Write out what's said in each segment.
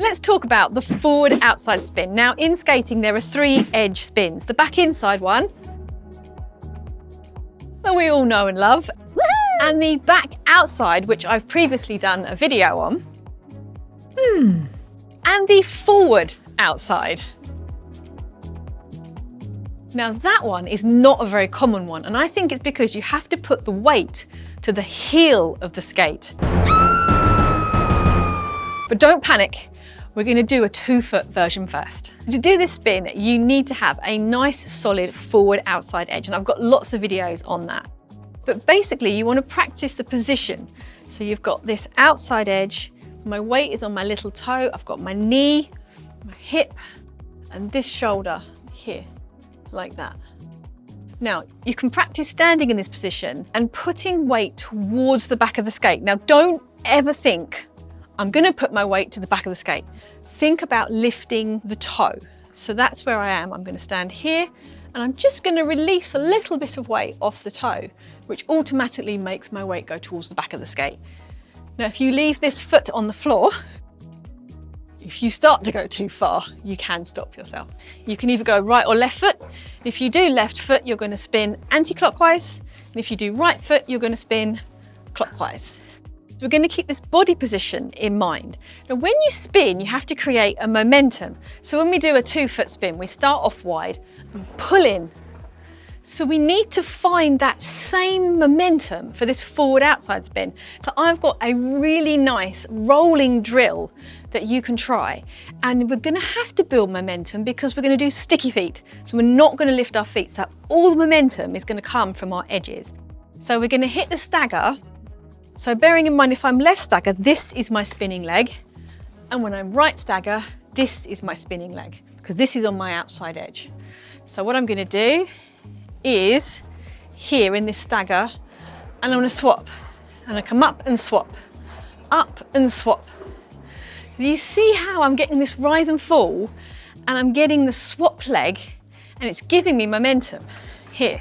Let's talk about the forward outside spin. Now in skating there are 3 edge spins. The back inside one that we all know and love, and the back outside, which I've previously done a video on, and the forward outside. Now that one is not a very common one, and I think it's because you have to put the weight to the heel of the skate. But don't panic, we're going to do a 2-foot version first. To do this spin, you need to have a nice solid forward outside edge, and I've got lots of videos on that. But basically you want to practice the position. So you've got this outside edge, my weight is on my little toe, I've got my knee, my hip, and this shoulder here, like that. Now, you can practice standing in this position and putting weight towards the back of the skate. Now, don't ever think, I'm going to put my weight to the back of the skate. Think about lifting the toe. So that's where I am. I'm going to stand here and I'm just going to release a little bit of weight off the toe, which automatically makes my weight go towards the back of the skate. Now, if you leave this foot on the floor, if you start to go too far, you can stop yourself. You can either go right or left foot. If you do left foot, you're going to spin anti-clockwise. And if you do right foot, you're going to spin clockwise. So we're going to keep this body position in mind. Now, when you spin, you have to create a momentum. So when we do a 2-foot spin, we start off wide and pull in. So we need to find that same momentum for this forward outside spin. So I've got a really nice rolling drill that you can try. And we're going to have to build momentum because we're going to do sticky feet. So we're not going to lift our feet. So all the momentum is going to come from our edges. So we're going to hit the stagger. So bearing in mind, if I'm left stagger, this is my spinning leg. And when I'm right stagger, this is my spinning leg because this is on my outside edge. So what I'm going to do is here in this stagger, and I'm going to swap. And I come up and swap, up and swap. So you see how I'm getting this rise and fall, and I'm getting the swap leg, and it's giving me momentum here.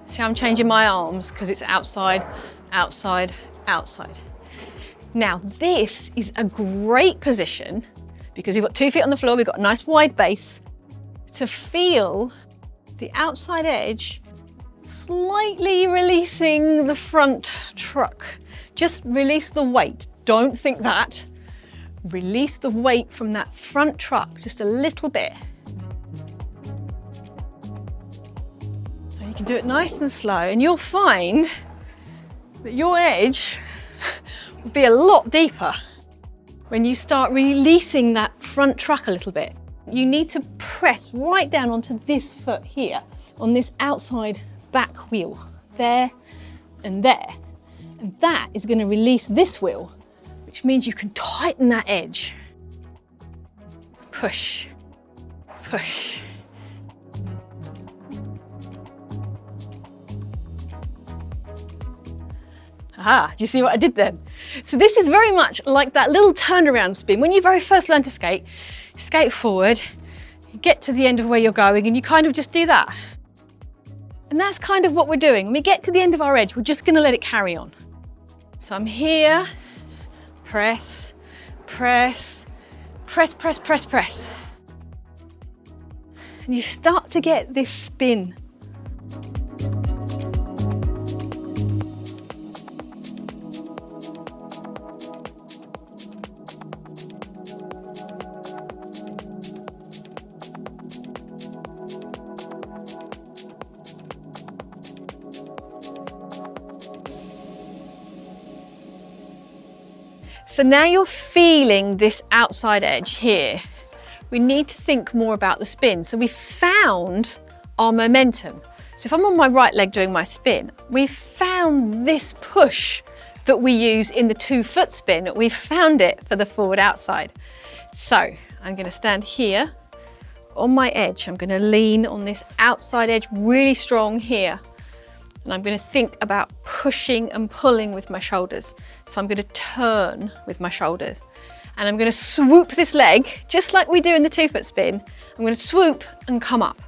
See how I'm changing my arms because it's outside, outside, outside. Now this is a great position because we've got 2 feet on the floor, we've got a nice wide base to feel the outside edge slightly releasing the front truck. Just release the weight. Don't think that. Release the weight from that front truck just a little bit. So you can do it nice and slow, and you'll find that your edge will be a lot deeper when you start releasing that front truck a little bit. You need to press right down onto this foot here, on this outside back wheel, there and there. And that is going to release this wheel, which means you can tighten that edge. Push, push. Aha, do you see what I did then? So this is very much like that little turnaround spin. When you very first learn to skate, you skate forward, you get to the end of where you're going and you kind of just do that. And that's kind of what we're doing. When we get to the end of our edge, we're just going to let it carry on. So I'm here, press, press, press, press, press, press. And you start to get this spin. So now you're feeling this outside edge here. We need to think more about the spin. So we found our momentum. So if I'm on my right leg doing my spin, we've found this push that we use in the 2-foot spin. We've found it for the forward outside. So I'm going to stand here on my edge. I'm going to lean on this outside edge really strong here. And I'm going to think about pushing and pulling with my shoulders. So I'm going to turn with my shoulders. And I'm going to swoop this leg, just like we do in the 2-foot spin. I'm going to swoop and come up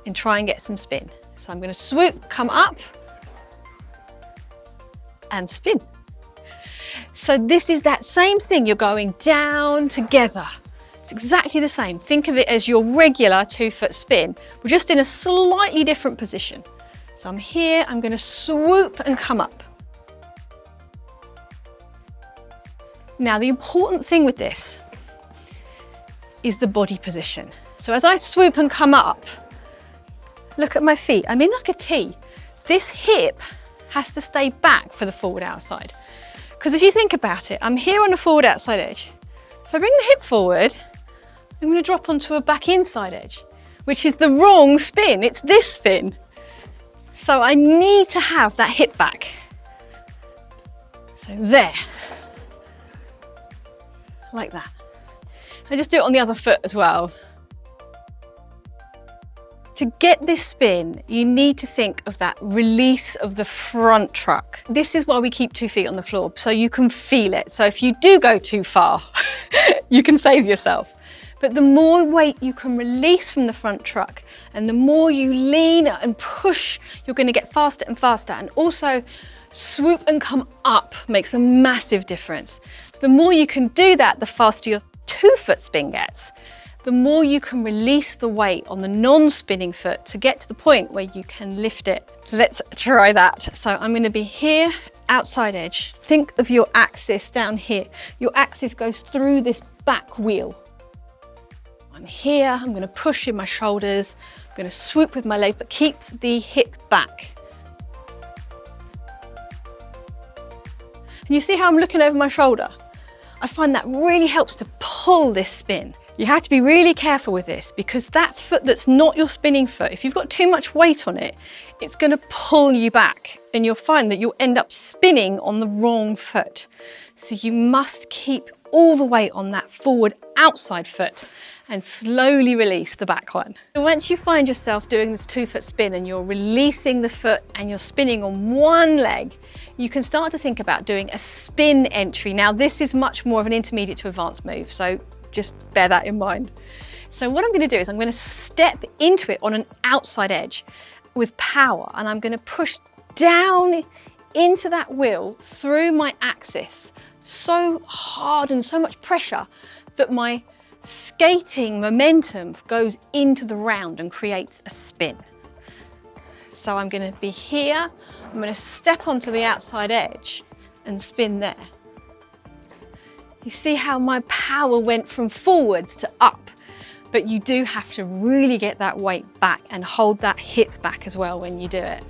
and try and get some spin. So I'm going to swoop, come up, and spin. So this is that same thing, you're going down together. It's exactly the same. Think of it as your regular 2-foot spin. We're just in a slightly different position. So I'm here, I'm going to swoop and come up. Now the important thing with this is the body position. So as I swoop and come up, look at my feet. I'm in like a T. This hip has to stay back for the forward outside. Because if you think about it, I'm here on the forward outside edge. If I bring the hip forward, I'm going to drop onto a back inside edge, which is the wrong spin. It's this spin. So I need to have that hip back. So there, like that. I just do it on the other foot as well. To get this spin, you need to think of that release of the front truck. This is why we keep 2 feet on the floor, so you can feel it. So if you do go too far, you can save yourself. But the more weight you can release from the front truck and the more you lean and push, you're going to get faster and faster. And also swoop and come up makes a massive difference. So the more you can do that, the faster your 2-foot spin gets. The more you can release the weight on the non-spinning foot to get to the point where you can lift it. Let's try that. So I'm going to be here, outside edge. Think of your axis down here. Your axis goes through this back wheel. I'm here, I'm going to push in my shoulders, I'm going to swoop with my leg, but keep the hip back. And you see how I'm looking over my shoulder? I find that really helps to pull this spin. You have to be really careful with this because that foot that's not your spinning foot, if you've got too much weight on it, it's going to pull you back and you'll find that you'll end up spinning on the wrong foot. So you must keep all the weight on that forward outside foot and slowly release the back one. And once you find yourself doing this 2-foot spin and you're releasing the foot and you're spinning on one leg, you can start to think about doing a spin entry. Now this is much more of an intermediate to advanced move, so just bear that in mind. So what I'm going to do is I'm going to step into it on an outside edge with power, and I'm going to push down into that wheel through my axis so hard and so much pressure that my skating momentum goes into the round and creates a spin. So I'm going to be here, I'm going to step onto the outside edge and spin there. You see how my power went from forwards to up, but you do have to really get that weight back and hold that hip back as well when you do it.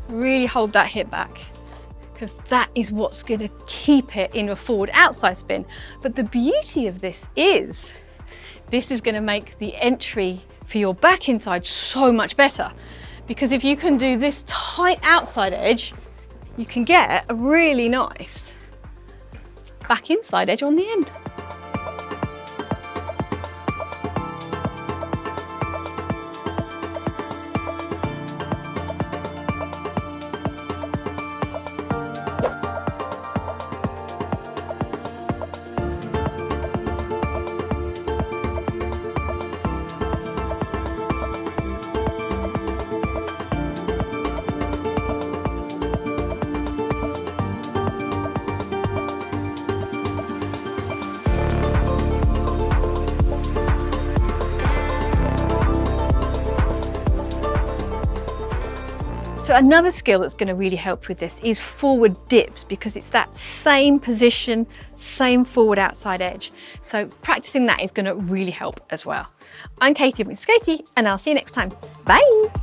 Really hold that hip back, because that is what's going to keep it in a forward outside spin. But the beauty of this is going to make the entry for your back inside so much better, because if you can do this tight outside edge, you can get a really nice back inside edge on the end. So another skill that's going to really help with this is forward dips, because it's that same position, same forward outside edge. So practicing that is going to really help as well. I'm Katie from Skatie, and I'll see you next time. Bye.